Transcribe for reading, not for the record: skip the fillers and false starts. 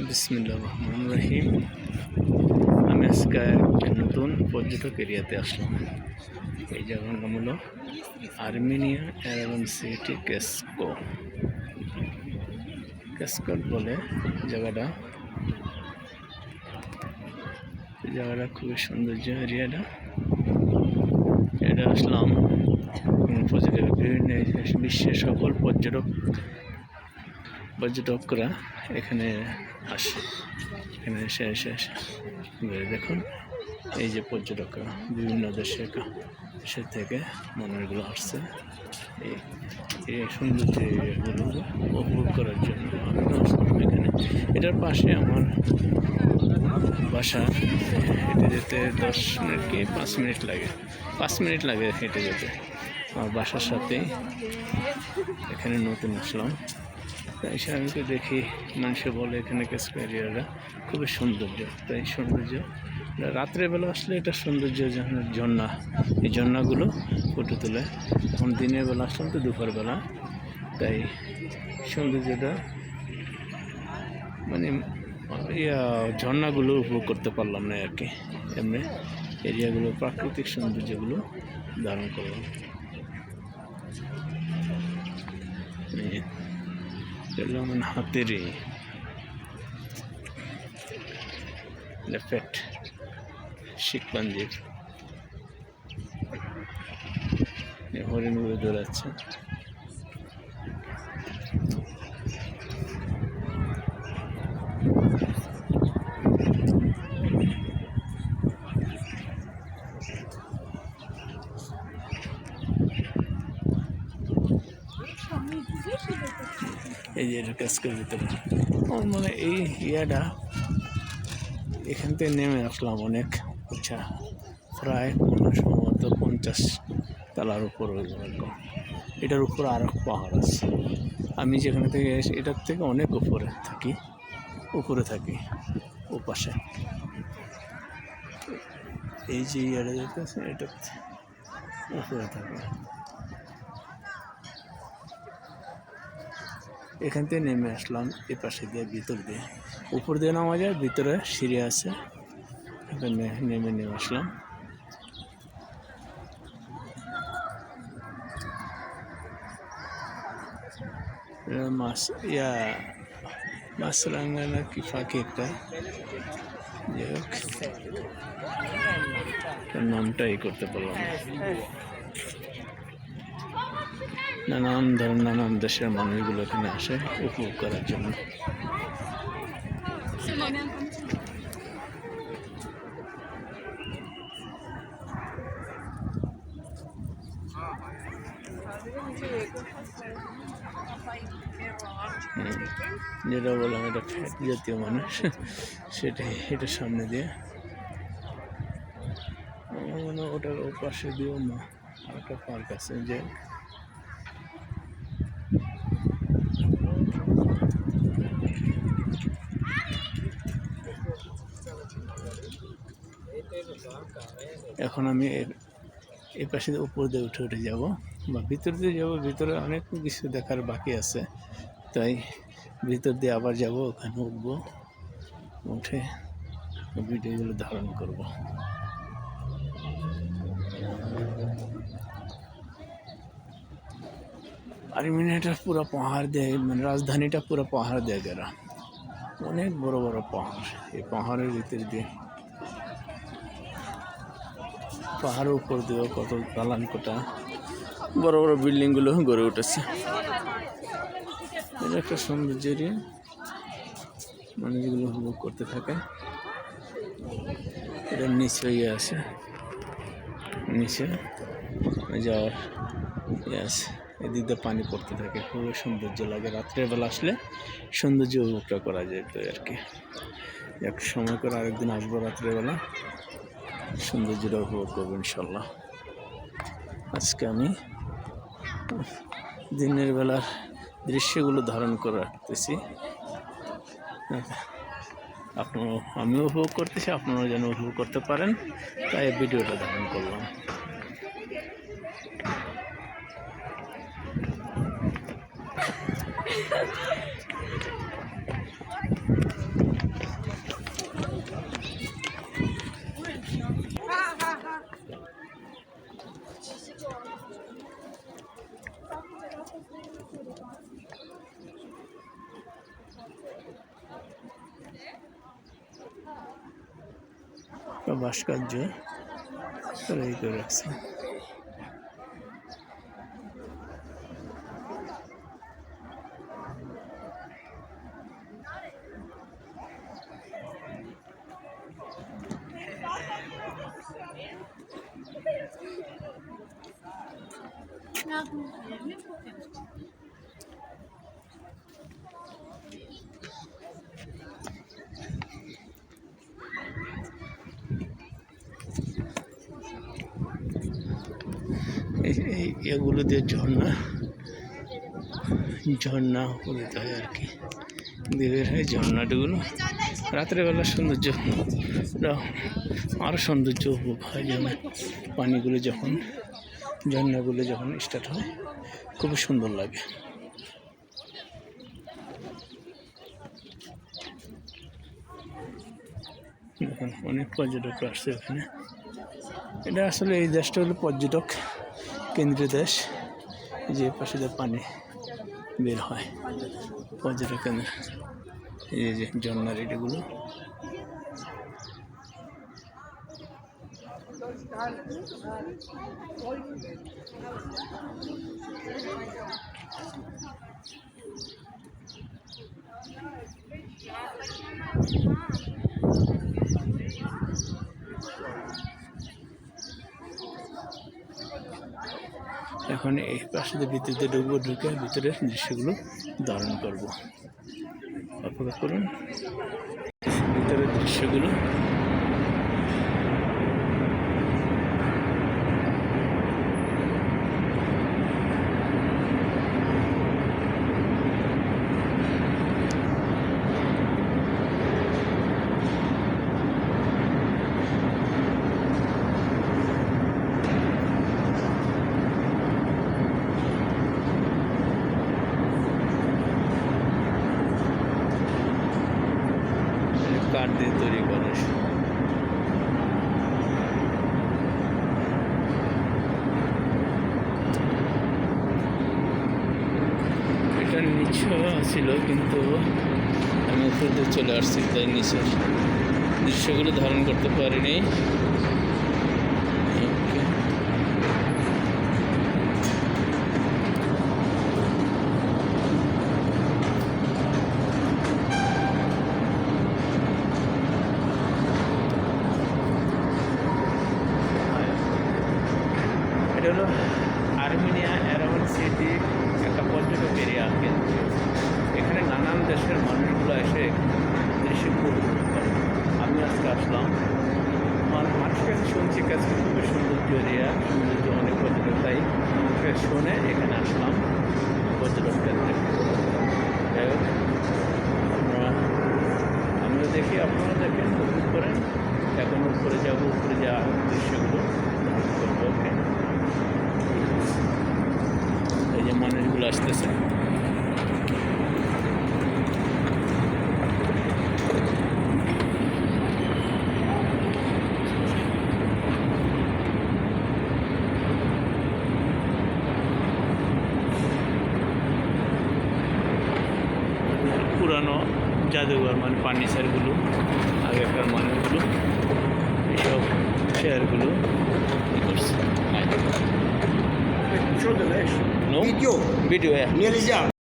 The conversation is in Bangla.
বিসমিল্লাহির রহমানির রহিম। আমি আজকে একটা নতুন পর্যটক এরিয়াতে আসলাম। এই জায়গার নাম হলো আর্মেনিয়া অ্যারাবিয়ান সিটি ক্যাসকট বলে জায়গাটা। জায়গাটা খুবই সৌন্দর্য এরিয়াটা। এটা আসলাম বিভিন্ন বিশ্বের সকল পর্যটকরা এখানে আসে। এখানে এসে দেখুন, এই যে পর্যটকরা বিভিন্ন দেশে থেকে মানুষগুলো আসছে এই সৌন্দর্য এরিয়াগুলো উপভোগ করার জন্য। আমি আসলাম এখানে। এটার পাশে আমার বাসা। হেঁটে যেতে 10 মিনিট কি 5 মিনিট লাগে। 5 মিনিট লাগে হেঁটে যেতে। আমার বাসার সাথেই এখানে নতুন আসলাম। তাই আমি দেখি মানুষে বলে এখানে ক্যাসকট এরিয়াটা খুবই সৌন্দর্য। তাই সৌন্দর্য রাত্রেবেলা আসলে এটা সৌন্দর্য ঝর্ণা, এই ঝর্ণাগুলো ফুটে তোলে। এখন দিনের বেলা আসলাম তো দুপুরবেলা, তাই সৌন্দর্যটা মানে ঝর্ণাগুলো উপভোগ করতে পারলাম না আর কি। এমনি এরিয়াগুলো প্রাকৃতিক সৌন্দর্যগুলো ধারণ করলাম। যেমন হাতেরই লেফেট শিখপাঞ্জির হরিণগুলো দৌড়াচ্ছে। এই যে এটা ক্যাসকটের ভিতরে আমার মনে এই ইয়াটা এখান থেকে নেমে আসলাম অনেক আচ্ছা, প্রায় সম্ভবত 50 তলার উপর হয়ে গেল। এটার উপর আরো পাহাড় আছে। আমি যেখানে থেকে এসে এটার থেকে অনেক উপরে থাকি ওপাশে। এই যে ইয়াটা দেখতেছে এটার উপরে থাকে। এখান থেকে নেমে আসলাম এ পাশে দিয়ে, ভিতর দিয়ে। উপর দিয়ে নামা যায়, ভিতরে সিঁড়ি আছে, এখানে নেমে আসলাম। মাছরাঙ্গা না কি ফাঁকি একটা, যাই হোক নামটাই করতে পারলাম না। নানান দেশের মানুষগুলো এখানে আসে উপভোগ করার জন্য। যেটা বললাম এটা ফ্যাট জাতীয় মানুষ, এটার সামনে দিয়ে মানে ওটার ওপাশে দিয়েও একটা পার্ক আছে। যে এখন আমি এই পাশে উপর দিয়ে উঠে যাব বা ভিতর দিয়ে যাব। ভিতরে অনেক কিছু দেখার বাকি আছে, তাই ভিতর দিয়ে আবার যাব, ওখানে উঠবো, উঠে ভিডিওগুলো ধারণ করব। আর্মেনিয়াটা পুরো পাহাড় দিয়ে, মানে রাজধানীটা পুরো পাহাড় দিয়ে ঘেরা। অনেক বড় বড় পাহাড়। এই পাহাড়ের ভিতর দিয়ে, পাহাড়ের উপর দিয়েও কত দালান কোঠা, বড় বড় বিল্ডিংগুলো গড়ে উঠেছে। এটা একটা সৌন্দর্য এরিয়া, মানুষগুলো উপভোগ করতে থাকে। এটা নিচে আছে, নিচে যাওয়ার আছে, এদিক দিয়ে পানি পড়তে থাকে। খুবই সৌন্দর্য লাগে। রাত্রের বেলা আসলে সৌন্দর্য উপভোগটা করা যেত আর কি। এক সময় করে আরেকদিন আসবো রাত্রের বেলা, সৌন্দর্যটা উপভোগ করবো ইনশাল্লাহ। আজকে আমি দিনের বেলার দৃশ্যগুলো ধারণ করে রাখতেছি। আমিও উপভোগ করতেছি, আপনারাও যেন উপভোগ করতে পারেন, তাই ভিডিওটা ধারণ করলাম। ভাস্কর্য তৈরি করে রাখছে। এগুলো দিয়ে ঝর্ণা উদিত হয় আর কি, বের হয় ঝর্ণাগুলো। রাত্রেবেলা সৌন্দর্য আরও সৌন্দর্য উপভোগ হয়, যেমন পানিগুলো যখন ঝর্ণাগুলো যখন স্টার্ট হয় খুবই সুন্দর লাগে। দেখুন অনেক পর্যটক আসছে এখানে। এটা আসলে এই দেশটা হলো পর্যটক কেন্দ্রীয় দেশ, যে পাশে পানি বের হয় পর্যটক কেন্দ্র। এই যে ঝর্ণার এগুলো এখন এই পাশে ভিতরে ঢুকবো, ঢুকে ভিতরের দৃশ্যগুলো ধারণ করব। অপেক্ষা করুন ভিতরের দৃশ্যগুলো। কাঠ দিয়ে তৈরি করে। এটা নিচে ছিল কিন্তু আমি উপরে চলে আসছি, তাই নিচের দৃশ্যগুলো ধারণ করতে পারিনি। এটা হলো আর্মেনিয়া এরাভান সিটি, একটা পর্যটক এরিয়া কেন্দ্র। এখানে নানান দেশের মানুষগুলো এসে দৃশ্য উপভোগ করে। আমি আজকে আসলাম, মানুষের কাছে শুনছি কাছে খুবই সৌন্দর্য এরিয়া, সৌন্দর্য অনেক পর্যটক, তাই মানুষের শুনে এখানে আসলাম পর্যটক কেন্দ্রে। যাই হোক আমিও দেখি, আপনারা দেখেন, উপভোগ করেন। এখন উপরে যাবো, উপরে যাওয়া দৃশ্যগুলো করবো। ওকে, এই যে মানুষগুলো আসতেছে। পুরানো জাদুঘর, মানে ফার্নিচারগুলো, আগেকার মানুষগুলো এইসব শেয়ারগুলো করছে। Show the legs. No? Video. Video, yeah. Nearly down.